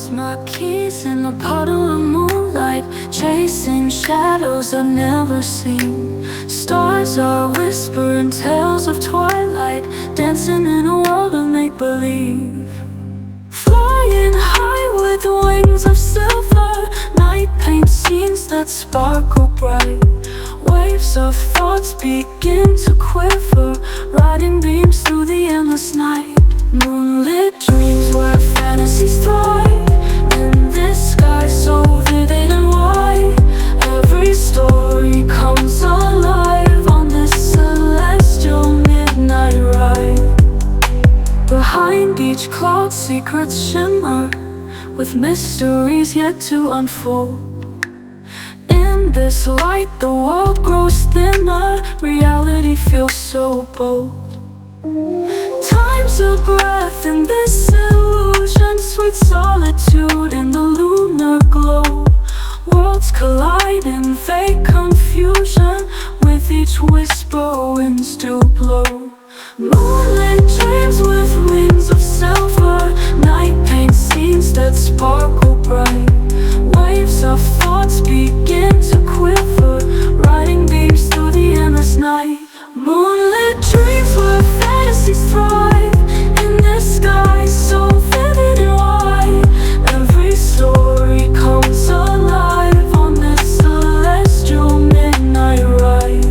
lost my keys in a puddle of moonlight, chasing shadows I've never seen. Stars are whispering tales of twilight, dancing in a world of make-believe. Flying high with wings of silver, night paints scenes that sparkle bright. Waves of thoughts begin to quiver, riding beams through the endless night. Moonlit dreams where fantasies thrive, in this sky so vivid and wide. Every story comes alive on this celestial midnight ride. Behind each cloud secrets shimmer, with mysteries yet to unfold. In this light the world grows thinner, reality feels so bold. Time's a breath in this illusion, sweet solitude in the lunar glow. Worlds collide in vague confusion, with each whisper winds do blow. Moonlit dreams with wings of silver, night paints scenes that sparkle bright. Waves of thoughts begin to quiver, riding beams through the endless night. Moonlit dreams where fantasies thrive, in this sky so vivid and wide. Every story comes alive on this celestial midnight ride.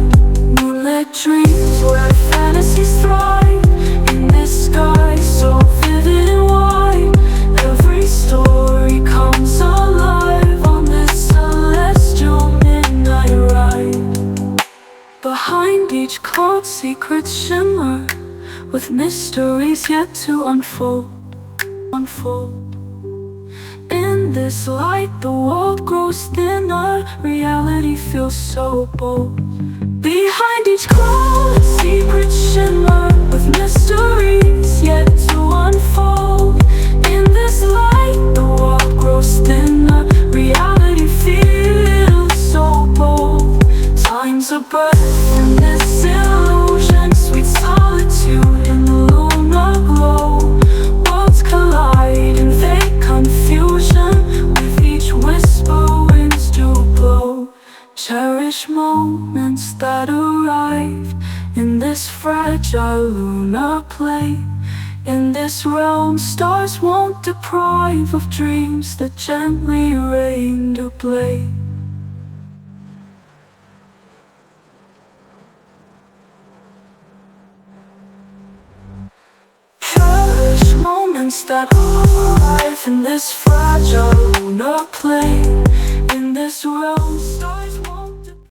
Moonlit dreams where fantasies thrive, in this sky so vivid and wide. Every story comes alive on this celestial midnight ride. Behind each cloud secrets shimmer, with mysteries yet to unfold. In this light the world grows thinner, reality feels so bold. Behind each cloud secrets shimmer, with mysteries yet to unfold. In this light the world grows thinner, reality feels so bold. Time's a breath in this illusion, sweet solitude in the lunar glow. Worlds collide in vague confusion, with each whisper winds do blow. Cherish moments that arrive in this fragile lunar plane. In this realm stars won't deprive of dreams that gently rain to play. Cherish moments that arrive in this fragile lunar plane. In this realm